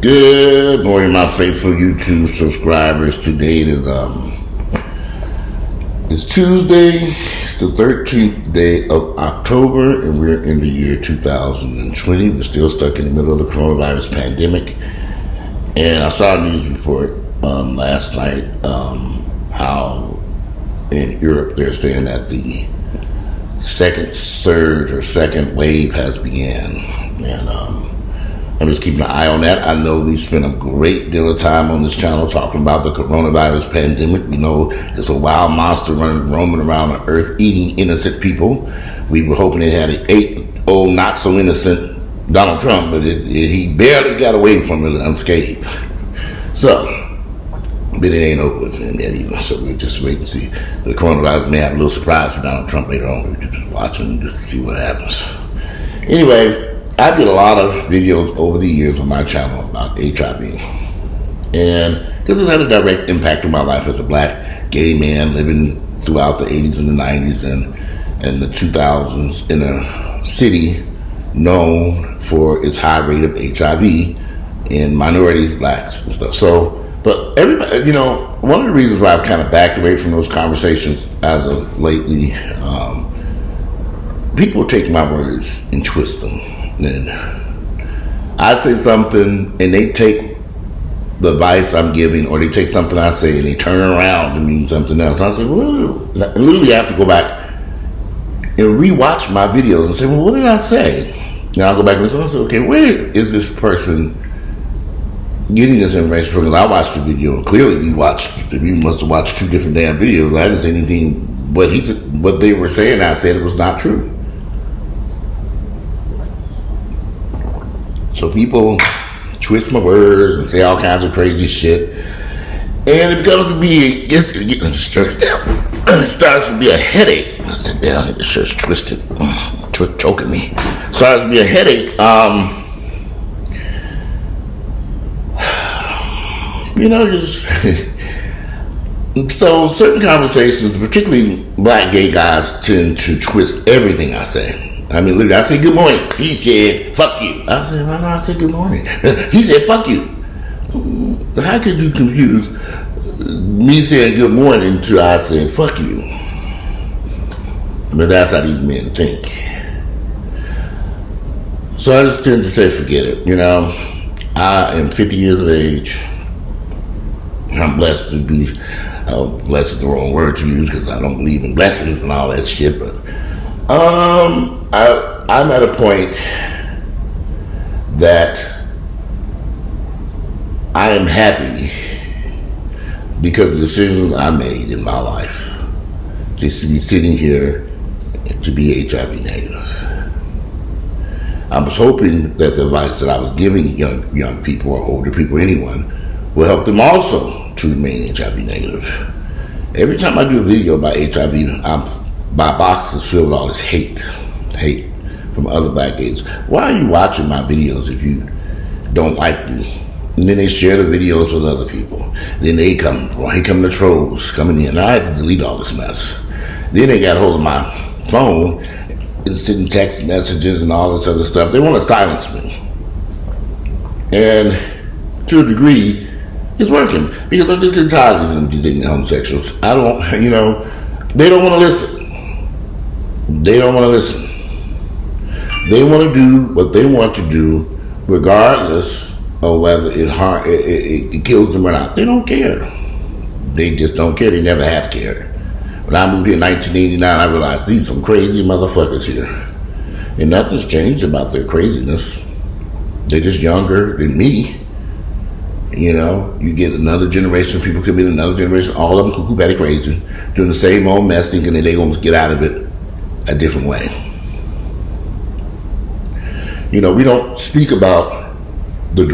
Good morning, my faithful YouTube subscribers. Today is it's Tuesday, the 13th day of October, and we're in the year 2020. We're still stuck in the middle of the coronavirus pandemic. And I saw a news report last night how in Europe they're saying that the second surge or second wave has began. And I'm just keeping an eye on that. I know we spent a great deal of time on this channel talking about the coronavirus pandemic. We know it's a wild monster roaming around the earth eating innocent people. We were hoping it had an not so innocent Donald Trump, but he barely got away from it unscathed. So, but it ain't over with that either. So we'll just wait and see. The coronavirus may have a little surprise for Donald Trump later on. We're just watching just to see what happens. Anyway, I did a lot of videos over the years on my channel about HIV. And this has had a direct impact on my life as a black gay man living throughout the 80s and the 90s and the 2000s in a city known for its high rate of HIV in minorities, blacks, and stuff. So, but everybody, one of the reasons why I've kind of backed away from those conversations as of lately, people take my words and twist them. And I say something and they take the advice I'm giving, or they take something I say and they turn around and mean something else. I say, well, I literally have to go back and rewatch my videos and say, well, what did I say? Now I'll go back and listen and say, okay, where is this person getting this information from? Because I watched the video and clearly we must have watched two different damn videos. I didn't say anything, what they were saying, I said it was not true. So people twist my words and say all kinds of crazy shit. And it becomes to be, it starts to be a headache. I said, damn, it's just twisted, choking me. Starts to be a headache. So certain conversations, particularly black gay guys, tend to twist everything I say. I mean, literally, I say good morning. He said, fuck you. I said, why not I say good morning? He said, fuck you. How could you confuse me saying good morning to I saying, fuck you? But that's how these men think. So I just tend to say, forget it. I am 50 years of age. I'm blessed to be, blessed is the wrong word to use because I don't believe in blessings and all that shit, but I'm at a point that I am happy because of the decisions I made in my life just to be sitting here to be HIV negative. I was hoping that the advice that I was giving young people or older people, anyone, will help them also to remain HIV negative. Every time I do a video about HIV, my box is filled with all this hate from other black gays. Why are you watching my videos if you don't like me? And then they share the videos with other people. Then here come the trolls coming in. I had to delete all this mess. Then they got hold of my phone and sending text messages and all this other stuff. They want to silence me. And to a degree, it's working. Because I'm just getting tired of these homosexuals. They don't want to listen. They don't want to listen. They want to do what they want to do, regardless of whether it kills them or not. They don't care. They just don't care. They never have cared. When I moved here in 1989, I realized these are some crazy motherfuckers here. And nothing's changed about their craziness. They're just younger than me. You get another generation, people could be in another generation, all of them cuckoo batty crazy, doing the same old mess, thinking that they're going to get out of it a different way. We don't speak about the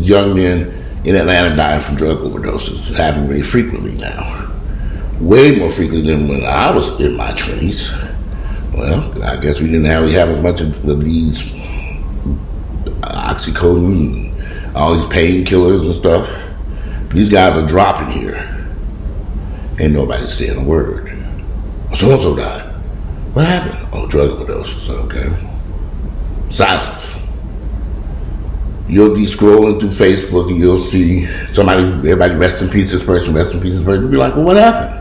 young men in Atlanta dying from drug overdoses. It's happening very frequently now. Way more frequently than when I was in my 20s. Well, I guess we didn't really have as much of these oxycodone and all these painkillers and stuff. These guys are dropping here. Ain't nobody saying a word. So-and-so died. What happened? Oh, drug overdoses. Okay. Silence. you'll be scrolling through Facebook and you'll see everybody rest in peace this person, rest in peace this person. You'll be like, well, what happened?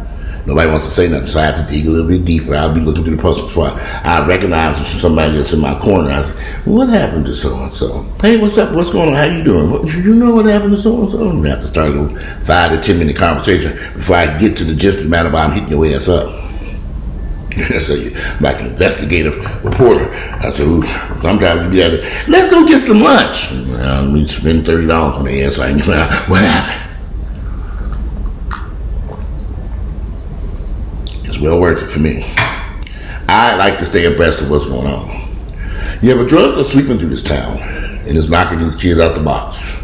Nobody wants to say nothing, so I have to dig a little bit deeper. I'll be looking through the post before I recognize somebody that's in my corner. I say, what happened to so-and-so? Hey, what's up? What's going on? How you doing? You know what happened to so-and-so? We have to start a little 5 to 10 minute conversation before I get to the gist of the matter about I'm hitting your ass up. So you're like an investigative reporter. I said, ooh, sometimes you be out there, let's go get some lunch. Well, me spend $30 on the ass. Like, what happened? It's well worth it for me. I like to stay abreast of what's going on. You have a drug that's sweeping through this town and is knocking these kids out the box.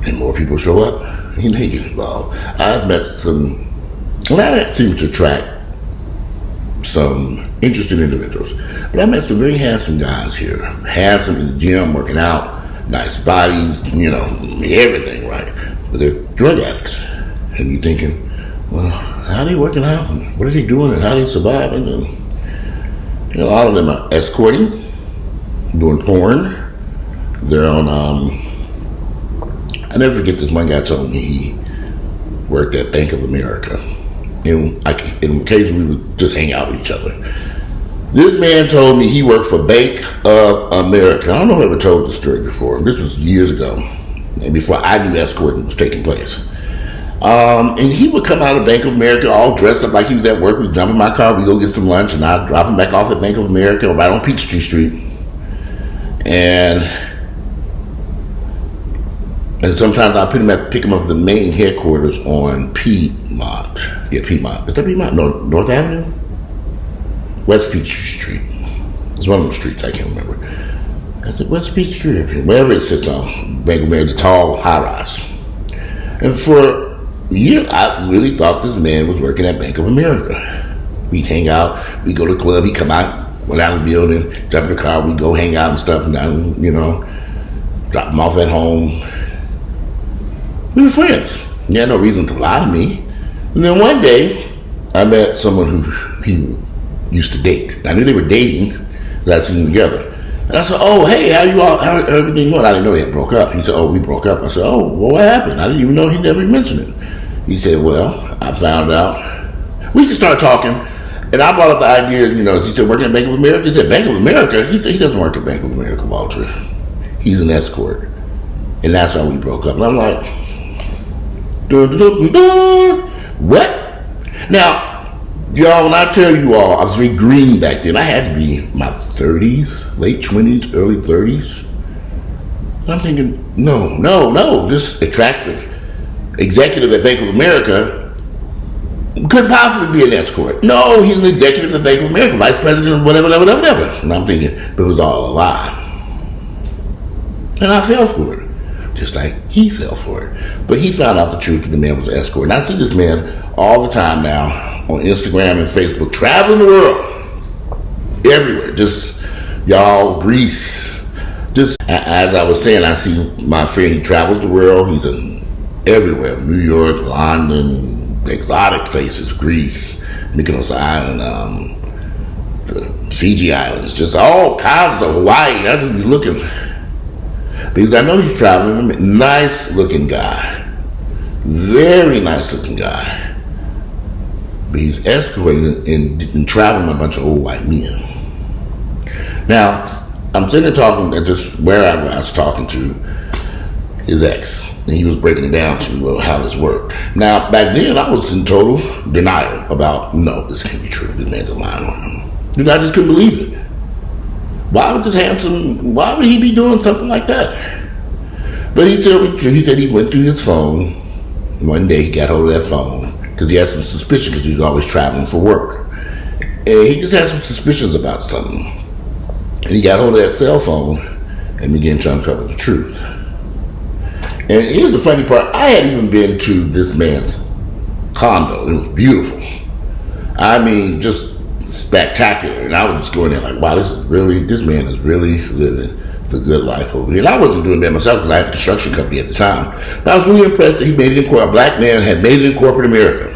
And more people show up, and they get involved. I've met that seems to attract some interesting individuals. But I met some very handsome guys here. Handsome in the gym, working out, nice bodies, everything, right? But they're drug addicts. And you're thinking, well, how are they working out? And what are they doing? And how are they surviving? And, a lot of them are escorting, doing porn. They're on, I never forget this one guy told me he worked at Bank of America. And occasionally we would just hang out with each other. This man told me he worked for Bank of America. I don't know if I ever told this story before. This was years ago, and before I knew escorting was taking place. And he would come out of Bank of America all dressed up like he was at work. We'd jump in my car, we'd go get some lunch, and I'd drop him back off at Bank of America right on Peachtree Street. And sometimes I'd pick him up at the main headquarters on Piedmont. Yeah, Piedmont. Is that Piedmont? North Avenue? West Peachtree Street. It's one of those streets, I can't remember. Is it West Peachtree? Wherever it sits on Bank of America, the tall high rise. And for a year, I really thought this man was working at Bank of America. We'd hang out, we'd go to the club, he'd come out, went out of the building, jump in the car, we'd go hang out and stuff, and drop him off at home. We were friends. He had no reason to lie to me. And then one day, I met someone who he used to date. I knew they were dating because I'd seen them together. And I said, oh, hey, how everything going? I didn't know they had broke up. He said, oh, we broke up. I said, oh, well, what happened? I didn't even know he never mentioned it. He said, well, I found out. We could start talking. And I brought up the idea, is he still working at Bank of America? He said, Bank of America? He said, he doesn't work at Bank of America, Walter. He's an escort. And that's how we broke up. And I'm like, what? Now, y'all, when I tell you all, I was very green back then. I had to be my 30s, late 20s, early 30s. And I'm thinking, no, this attractive executive at Bank of America couldn't possibly be an escort. No, he's an executive at Bank of America, vice president, whatever. And I'm thinking, but it was all a lie. And I fell for it. Just like he fell for it. But he found out the truth that the man was an escort. And I see this man all the time now on Instagram and Facebook, traveling the world. Everywhere. Just, y'all, Greece. Just, as I was saying, I see my friend, he travels the world. He's in everywhere. New York, London, exotic places, Greece, Mykonos Island, the Fiji Islands, just all kinds of Hawaii. I just be looking. Because I know he's traveling. Nice looking guy. Very nice looking guy. But he's escorting and traveling a bunch of old white men. Now, I'm sitting there talking at this, where I was talking to his ex. And he was breaking it down to me, how this worked. Now, back then, I was in total denial about, no, this can't be true. This man's lying on him. Because I just couldn't believe it. Why would he be doing something like that? But he told me the truth. He said he went through his phone. One day he got hold of that phone because he had some suspicion because he was always traveling for work. And he just had some suspicions about something. And he got hold of that cell phone and began to uncover the truth. And here's the funny part. I had even been to this man's condo. It was beautiful. I mean, just spectacular. And I was just going there like, wow, this man is really living the good life over here. And I wasn't doing that myself because I had a construction company at the time. But I was really impressed that he made it in a black man had made it in corporate America.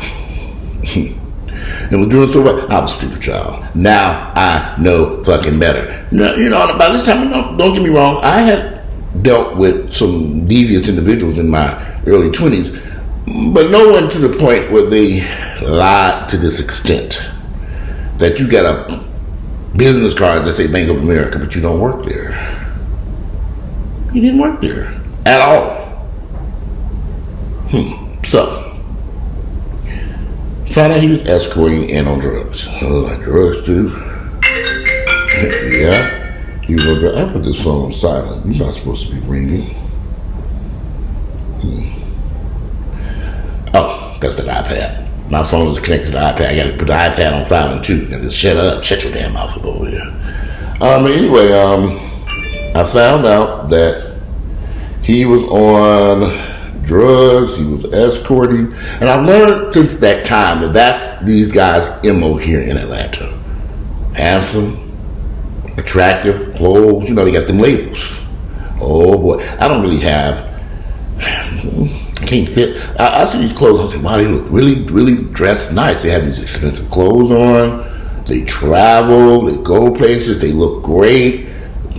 And was doing so well. I was a stupid child. Now I know fucking better. Now, by this time, don't get me wrong, I had dealt with some devious individuals in my early 20s, but no one to the point where they lied to this extent that you got a business card that say Bank of America, but you don't work there. You didn't work there at all. So, found out he was escorting and on drugs. I was like, drugs too? Yeah. He was like, I put this phone on silent. You're not supposed to be ringing. Oh, that's the iPad. My phone is connected to the iPad. I got to put the iPad on silent too. And just shut up. Shut your damn mouth up over here. Anyway, I found out that he was on drugs. He was escorting. And I've learned since that time that that's these guys' MO here in Atlanta. Handsome, attractive, clothes. You know, they got them labels. Oh boy. I don't really have... can't fit. I see these clothes. I say, wow, they look really, really dressed nice. They have these expensive clothes on. They travel. They go places. They look great.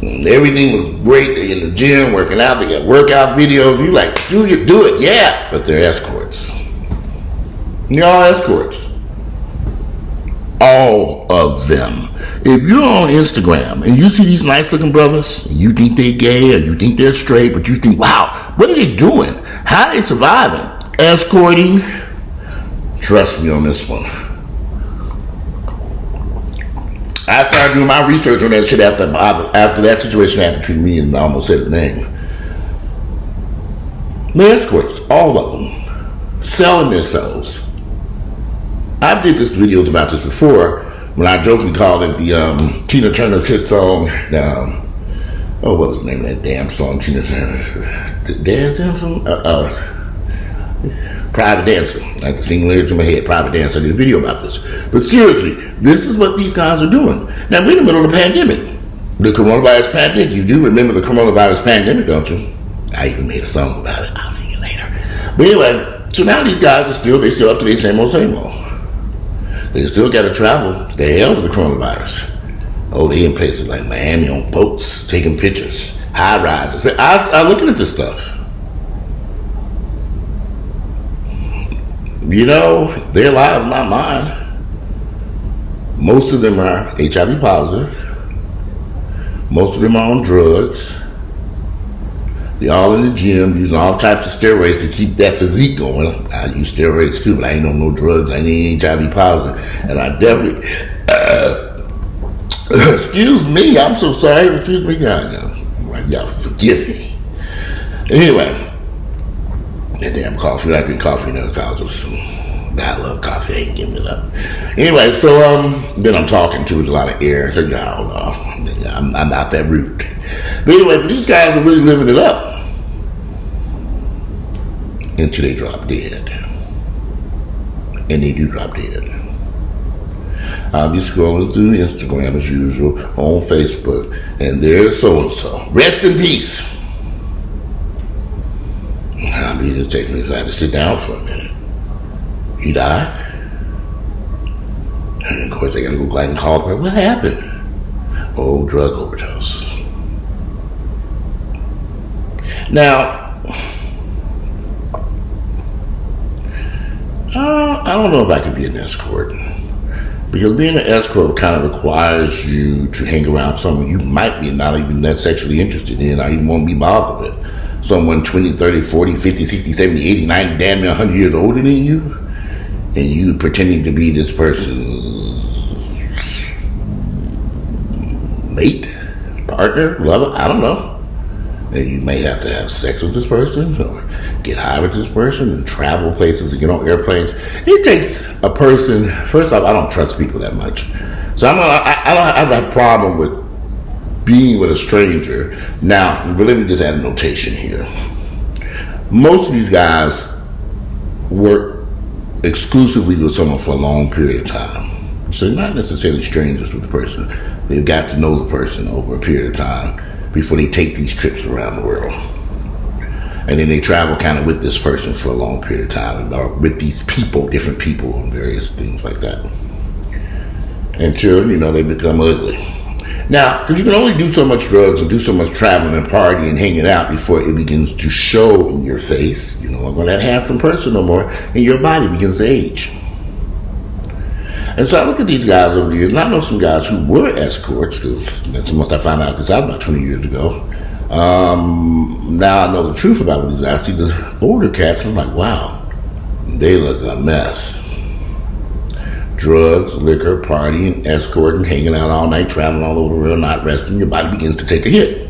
Everything looks great. They're in the gym working out. They got workout videos. You like, do it, yeah. But they're escorts. Y'all escorts. All of them. If you're on Instagram and you see these nice looking brothers, and you think they're gay or you think they're straight, but you think, wow, what are they doing? How are they surviving? Escorting? Trust me on this one. I started doing my research on that shit after that situation happened between me and I almost said his name. They're escorts, all of them, selling themselves. I did this videos about this before when I jokingly called it the Tina Turner's hit song. What was the name of that damn song? Tina Turner. Dance Anthem? Private Dancer. I had to sing lyrics in my head. Private Dancer. I did a video about this. But seriously, this is what these guys are doing. Now, we're in the middle of the pandemic. The coronavirus pandemic. You do remember the coronavirus pandemic, don't you? I even made a song about it. I'll sing it later. But anyway, so now these guys are still up to their same old. They still got to travel to the hell with the coronavirus. Oh, they in places like Miami on boats, taking pictures, high rises. I'm looking at this stuff. You know, they're alive in my mind. Most of them are HIV positive. Most of them are on drugs. They're all in the gym using all types of steroids to keep that physique going. I use steroids too, but I ain't on no drugs. I ain't HIV positive. And I definitely... excuse me, I'm so sorry. Excuse me, y'all forgive me. Anyway, that damn coffee. I drink coffee now because I love coffee. I ain't giving it up. Anyway, so then I'm talking to there's a lot of air. So I don't know. I'm not that rude. But anyway, these guys are really living it up until they drop dead, and they do drop dead. I'll be scrolling through Instagram as usual, on Facebook, and there's so-and-so. Rest in peace. I'll be just taking me. I had to sit down for a minute. He died. And of course, I got to go back and call her. What happened? Oh, drug overdose. Now, I don't know if I could be an escort. Because being an escort kind of requires you to hang around someone you might be not even that sexually interested in, or even won't be bothered with. Someone 20, 30, 40, 50, 60, 70, 80, 90, damn near 100 years older than you, and you pretending to be this person's mate, partner, lover, I don't know. And you may have to have sex with this person or get high with this person and travel places and get on airplanes. It takes a person. First off, I don't trust people that much, so I don't have a problem with being with a stranger. Now, but let me just add a notation here. Most of these guys work exclusively with someone for a long period of time, so not necessarily strangers with the person. They've got to know the person over a period of time before they take these trips around the world. And then they travel kind of with this person for a long period of time, or with these people, different people, and various things like that. Until, they become ugly. Now, because you can only do so much drugs and do so much traveling and partying and hanging out before it begins to show in your face. You know, I'm going to have some person no more, and your body begins to age. And so I look at these guys over the years, and I know some guys who were escorts, because that's once I found out this out about 20 years ago. Now I know the truth about these guys. I see the older cats, and I'm like, wow, they look a mess. Drugs, liquor, partying, escorting, hanging out all night, traveling all over the world, not resting, your body begins to take a hit.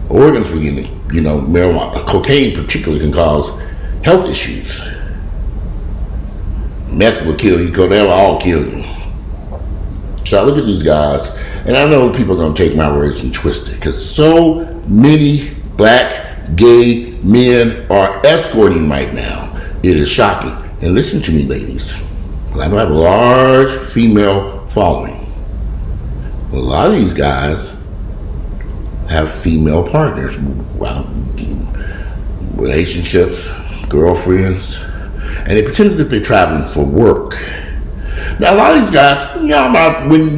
Organs begin to, marijuana, cocaine particularly can cause health issues. Meth will kill you, they'll all kill you. So I look at these guys, and I know people are going to take my words and twist it, because so many black, gay men are escorting right now. It is shocking. And listen to me, ladies. I know I have a large female following. A lot of these guys have female partners, relationships, girlfriends, and they pretend as if they're traveling for work. Now, a lot of these guys, when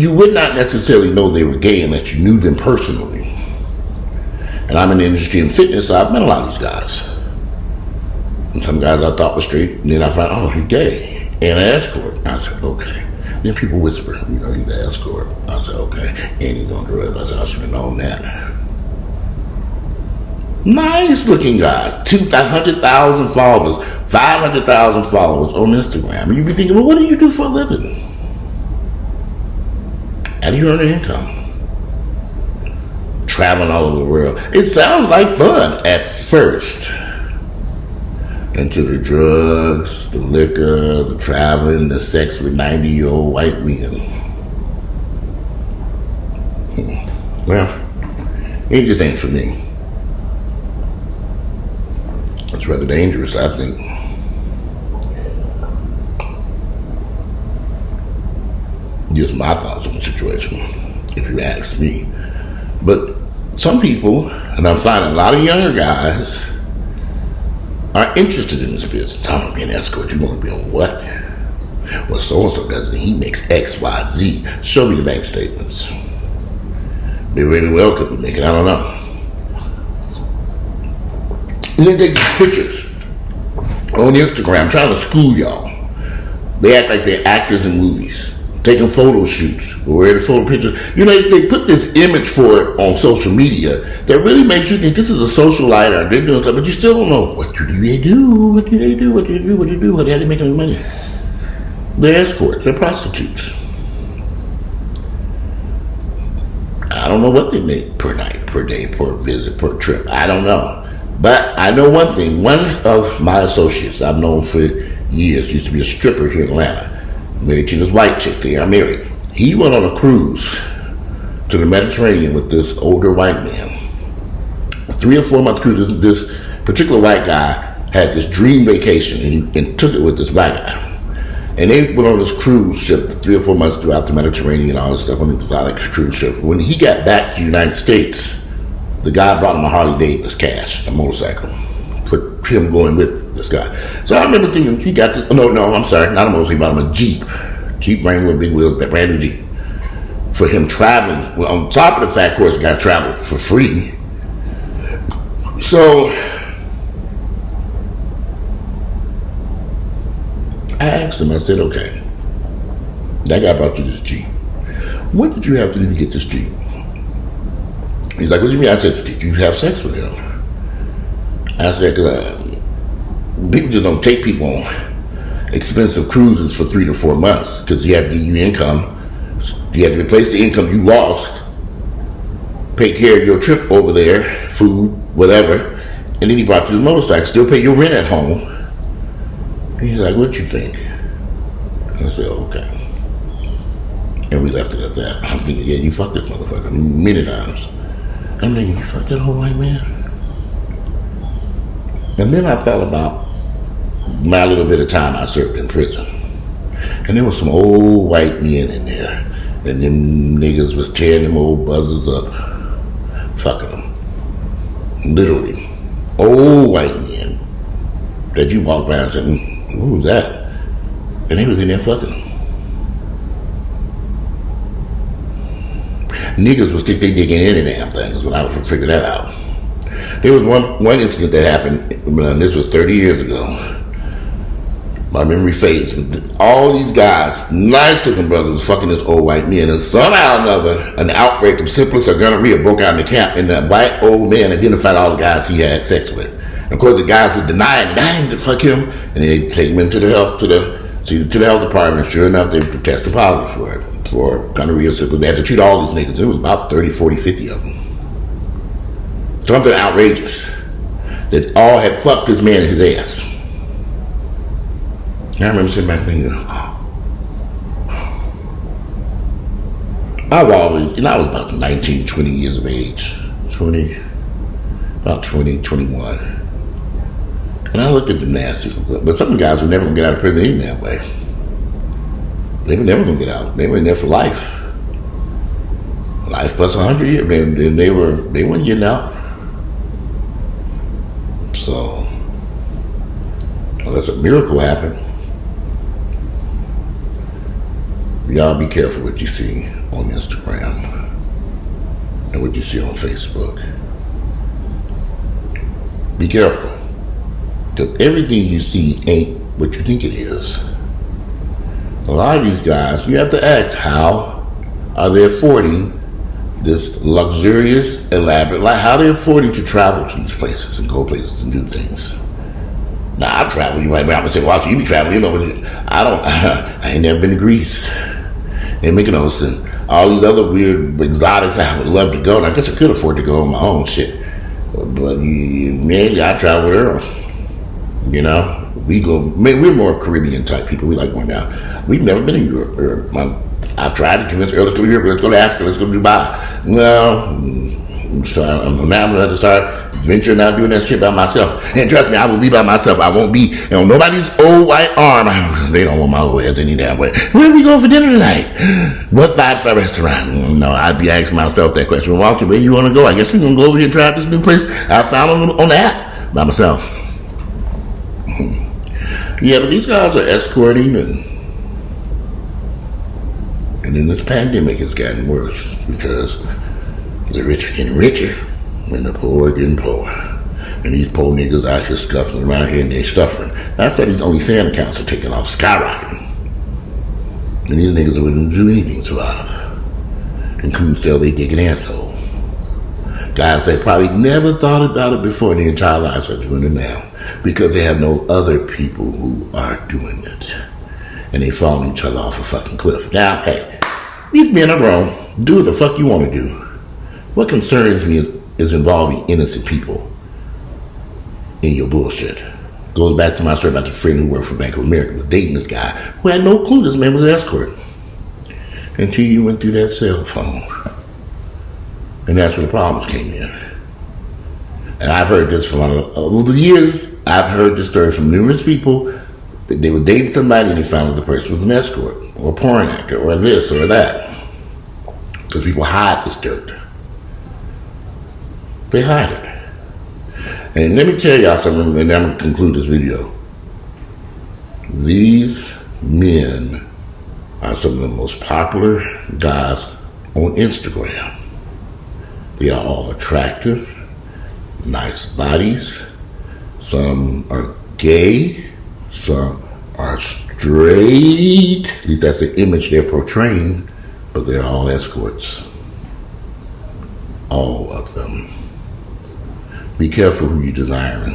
you would not necessarily know they were gay unless you knew them personally. And I'm in the industry in fitness, so I've met a lot of these guys. And some guys I thought were straight, and then I found, oh, he's gay. And an escort. I said, okay. Then people whisper, he's an escort. I said, okay. And he's on drugs. I said, I should have known that. Nice looking guys. 200,000 followers, 500,000 followers on Instagram. And you'd be thinking, well, what do you do for a living? How do you earn an income? Traveling all over the world. It sounds like fun at first. Into the drugs, the liquor, the traveling, the sex with 90-year-old white men. Well, it just ain't for me. It's rather dangerous, I think. Just my thoughts on the situation, if you ask me. But some people, and I'm finding a lot of younger guys, are interested in this business. I want to be an escort. You want to be on what? Well, so-and-so does it. He makes X, Y, Z. Show me the bank statements. They really well could be making, I don't know. And then they take pictures on Instagram trying to school y'all. They act like they're actors in movies, taking photo shoots or the photo pictures. They put this image for it on social media that really makes you think this is a socialite or they're doing something, but you still don't know what do they do, what do they do, how do they make any money? They're escorts, they're prostitutes. I don't know what they make per night, per day, per visit, per trip. I don't know. But I know one thing. One of my associates I've known for years used to be a stripper here in Atlanta. Married to this white chick. They are married. He went on a cruise to the Mediterranean with this older white man. 3 or 4 month cruise. This particular white guy had this dream vacation and took it with this black guy. And they went on this cruise ship 3 or 4 months throughout the Mediterranean and all this stuff on the exotic cruise ship. When he got back to the United States, the guy brought him a Harley Davidson cash, a motorcycle, for him going with this guy. So I remember thinking, he got this, not a motorcycle, he brought him a Jeep Wrangler, big wheels, brand new Jeep, for him traveling. Well, on top of the fact, of course, the guy traveled for free. So I asked him, I said, okay, that guy brought you this Jeep. What did you have to do to get this Jeep? He's like, what do you mean? I said, did you have sex with him? I said, because people just don't take people on expensive cruises for 3 to 4 months because he had to give you income. You had to replace the income you lost, pay care of your trip over there, food, whatever, and then he brought you his motorcycle, still pay your rent at home. And he's like, what you think? I said, okay. And we left it at that. I'm thinking, yeah, you fucked this motherfucker many times. I'm thinking, you fucked that whole white man? And then I thought about my little bit of time I served in prison. And there was some old white men in there. And them niggas was tearing them old buzzers up. Fucking them. Literally. Old white men. That you walk around and say, who's that? And they was in there fucking them. Niggas would stick their dick in any damn thing. Is when I was trying to figure that out. There was one incident that happened. This was 30 years ago. My memory fades. All these guys, nice looking brothers, was fucking this old white man, and somehow or another, an outbreak of syphilis or gonorrhea broke out in the camp, and the white old man identified all the guys he had sex with. And of course, the guys were denying it. I didn't fuck him, and they take him into the health department. Sure enough, they tested positive for gonorrhea, syphilis. They had to treat all these niggas. It was about 30, 40, 50 of them. Something outrageous that all had fucked this man in his ass. I remember sitting back thinking, I was about 19, 20 years of age. 21. And I looked at the nasty, but some of the guys were never going to get out of prison any damn way. They were never going to get out. They were in there for life. Life plus 100 years. They weren't getting out. So, unless a miracle happened, y'all be careful what you see on Instagram and what you see on Facebook. Be careful, because everything you see ain't what you think it is. A lot of these guys, you have to ask, how are they affording this luxurious, elaborate life? How are they affording to travel to these places and go places and do things? Now, I travel. You might be able to say, well, you be traveling. You know, but I ain't never been to Greece and Mykonos and all these other weird exotic. I would love to go, and I guess I could afford to go on my own shit. But mainly, I travel with Earl. You know, we go. We're more Caribbean type people. We like going down. We've never been to Europe. I've tried to convince Earl, let's go to Europe, let's go to Africa, let's go to Dubai. Well, so now I'm going to have to start venturing out doing that shit by myself. And trust me, I will be by myself. I won't be on nobody's old white arm. They don't want my old ass any damn way. Where are we going for dinner tonight? What 5-star restaurant? No, I'd be asking myself that question. Well, Walter, where you want to go? I guess we're going to go over here and try out this new place I found on the app by myself. Yeah, but these guys are escorting, and then this pandemic has gotten worse because the rich are getting richer and the poor are getting poorer. And these poor niggas out here scuffling around here and they're suffering. That's why these OnlyFans accounts are taking off, skyrocketing. And these niggas are willing to do anything to survive, including sell their dick and asshole. Guys that probably never thought about it before in their entire lives are doing it now because they have no other people who are doing it. And they falling each other off a fucking cliff. Now, hey, these men are grown. Do what the fuck you want to do. What concerns me is involving innocent people in your bullshit. Goes back to my story about the friend who worked for Bank of America, was dating this guy who had no clue this man was an escort until you went through that cell phone. And that's where the problems came in. And I've heard this from over the years. I've heard this story from numerous people. They were dating somebody and they found out the person was an escort or a porn actor or this or that. Because people hide this dirt. They hide it. And let me tell y'all something, and I'm going to conclude this video. These men are some of the most popular guys on Instagram. They are all attractive, nice bodies. Some are gay. Some are straight. At least that's the image they're portraying. But they're all escorts. All of them. Be careful who you're desiring.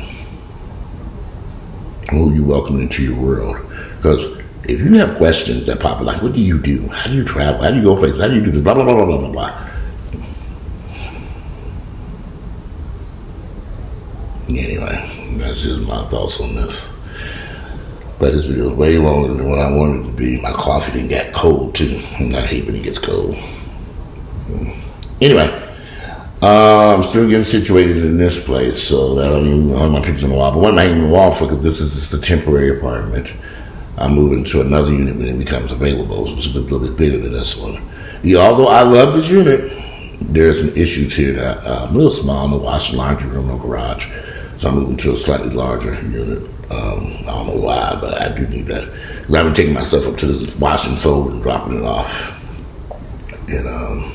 Who you welcome into your world. Because if you have questions that pop up, like, what do you do? How do you travel? How do you go places? How do you do this? Blah, blah, blah, blah, blah, blah, blah. Anyway, that's just my thoughts on this. But this video is way longer than what I wanted it to be. My coffee didn't get cold too. And I hate when it gets cold. Anyway, I'm still getting situated in this place, so I don't have my pictures on the wall. But what am I hanging on the wall for? Because this is just a temporary apartment. I'm moving to another unit when it becomes available. It's a little bit bigger than this one. Yeah, although I love this unit, there's some issues here that a little small, no wash, laundry room, no garage. So I'm moving to a slightly larger unit. I don't know why, but I do need that. Because I've been taking myself up to the wash and fold and dropping it off. And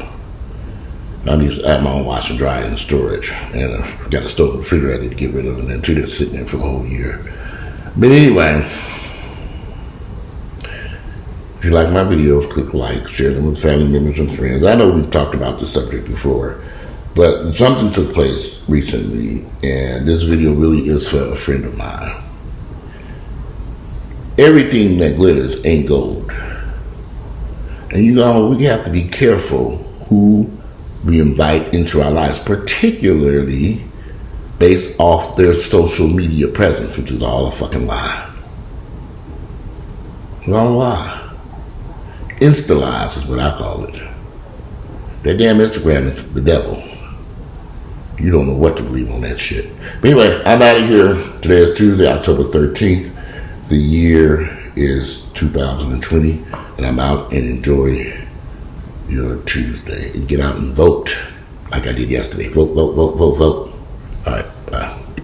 I need to add my own wash and dry and storage. And I've got a stove and refrigerator I need to get rid of, and then two that's sitting there for the whole year. But anyway, if you like my videos, click like, share them with family members and friends. I know we've talked about this subject before, but something took place recently, and this video really is for a friend of mine. Everything that glitters ain't gold. And you know, we have to be careful who we invite into our lives, particularly based off their social media presence, which is all a fucking lie. It's all a lie. Insta-lies is what I call it. That damn Instagram is the devil. You don't know what to believe on that shit. But anyway, I'm out of here. Today is Tuesday, October 13th. The year is 2020, and I'm out, and enjoy your Tuesday. And get out and vote like I did yesterday. Vote, vote, vote, vote, vote. All right.